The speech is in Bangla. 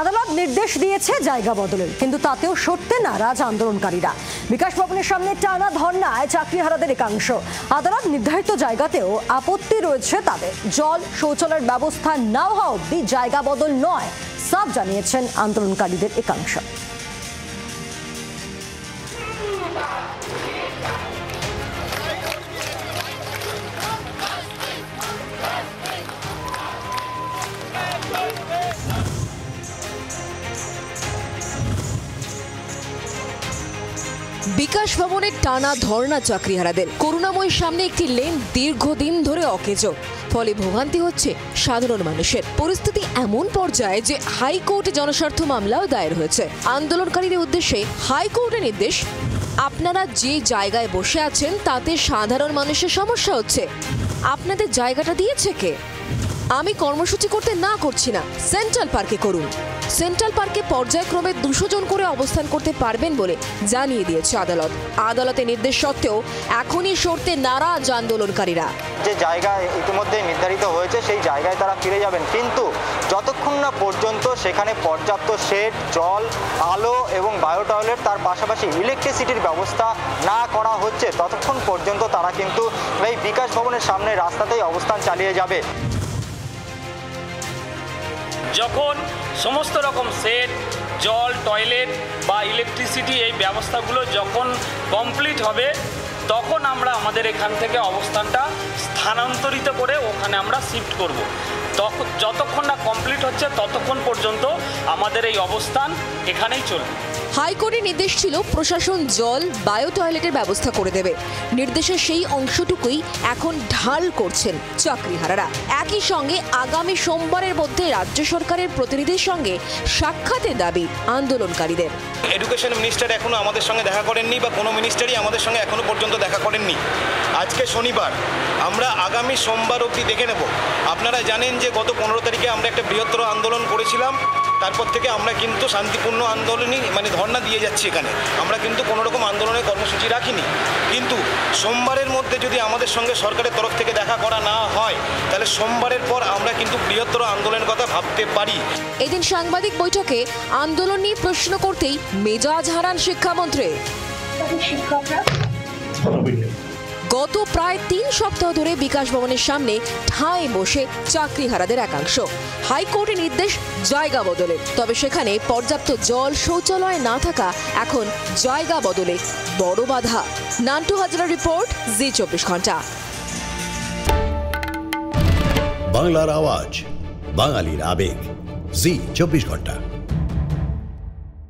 আদালত নির্দেশ দিয়েছে জায়গা বদলের, কিন্তু তাতেও সরতে নারাজ আন্দোলনকারীরা। বিকাশ ভবনের সামনে টানা ধর্নায় চাকরিহারাদের একাংশ। আদালত নির্ধারিত জায়গাতেও আপত্তি রয়েছে তাদের। জল শৌচালয়ের ব্যবস্থা না হওয়া অব্দি জায়গা বদল নয়, সাফ জানিয়েছেন আন্দোলনকারীদের একাংশ। বিকাশ ভবনের টানা ধর্না চাকরিহারাদের। করুণাময় সামনে একটি লেন দীর্ঘদিন ধরে অকেজো, ফলে ভোগান্তি হচ্ছে সাধারণ মানুষের। পরিস্থিতি এমন পর্যায়ে যে হাইকোর্টে জনস্বার্থ মামলাও দায়ের হয়েছে। আন্দোলনকারীদের উদ্দেশ্যে হাইকোর্টের নির্দেশ, আপনারা যে জায়গায় বসে আছেন তাতে সাধারণ মানুষের সমস্যা হচ্ছে, আপনাদের জায়গাটা দিয়েছে কে? আমি কর্মসূচি করতে না করছি না, সেন্ট্রাল পার্কে করুন। সেন্ট্রাল পার্কে পর্যায়ক্রমে 200 জন করে অবস্থান করতে পারবেন বলে জানিয়ে দিয়েছে আদালত। আদালতের নির্দেশ সত্ত্বেও এখনই সরতে নারাজ আন্দোলনকারীরা। যে জায়গা ইতিমধ্যে নির্ধারিত হয়েছে সেই জায়গায় তারা ফিরে যাবেন, কিন্তু যতক্ষণ না পর্যন্ত সেখানে পর্যাপ্ত শেড, জল, আলো এবং বায়ো টয়লেট, তার পাশাপাশি ইলেকট্রিসিটির ব্যবস্থা না করা হচ্ছে, ততক্ষণ পর্যন্ত তারা কিন্তু এই বিকাশ ভবনের সামনে রাস্তাতেই অবস্থান চালিয়ে যাবে। যখন সমস্ত রকম শেড, জল, টয়লেট বা ইলেকট্রিসিটি এই ব্যবস্থাগুলো যখন কমপ্লিট হবে, তখন আমরা আমাদের এখান থেকে অবস্থানটা স্থানান্তরিত করে ওখানে আমরা শিফট করব। যতক্ষণ না কমপ্লিট হচ্ছে ততক্ষণ পর্যন্ত আমাদের এই অবস্থান এখানেই চলবে। হাইকোর্টের নির্দেশ ছিল প্রশাসন জল, বায়ো টয়লেটের ব্যবস্থা করে দেবে। নির্দেশের সেই অংশটুকুই এখন ঢাল করছেন চাকরিহারারা। একই সঙ্গে আগামী সোমবারের মধ্যে রাজ্য সরকারের প্রতিনিধির সঙ্গে সাক্ষাতের দাবি আন্দোলনকারীদের। এডুকেশন মিনিস্টার এখনো আমাদের সঙ্গে দেখা করেননি, বা কোনো মিনিস্টারই আমাদের সঙ্গে এখনো পর্যন্ত দেখা করেননি। আজকে শনিবার, আমরা আগামী সোমবার অবধি দেখে নেব। আপনারা জানেন যে গত 15 তারিখে আমরা একটা বৃহত্তর আন্দোলন করেছিলাম। তারপর থেকে আমরা কিন্তু শান্তিপূর্ণ আন্দোলনই ধর্ণা দিয়ে যাচ্ছি। এখানে আমরা কিন্তু কোনো রকম আন্দোলনের কর্মসূচি রাখিনি। কিন্তু সোমবারের মধ্যে যদি আমাদের সঙ্গে সরকারের তরফ থেকে দেখা করা না হয়, তাহলে সোমবারের পর আমরা কিন্তু বৃহত্তর আন্দোলনের কথা ভাবতে পারি। এদিন সাংবাদিক বৈঠকে আন্দোলন নিয়ে প্রশ্ন করতেই মেজাজ হারান শিক্ষামন্ত্রী। গত প্রায় 3 সপ্তাহ ধরে বিকাশ ভবনের সামনে ঠাঁই বসে চাকরিহারাদের একাংশ। হাইকোর্টের নির্দেশ জায়গা বদলে, তবে সেখানে পর্যাপ্ত জল, শৌচালয় না থাকা এখন জায়গা বদলে বড় বাধা। নান্টু হাজরার রিপোর্ট, জি 24 ঘন্টা। বাংলার আওয়াজ, বাঙালির আবেগ, জি 24 ঘন্টা।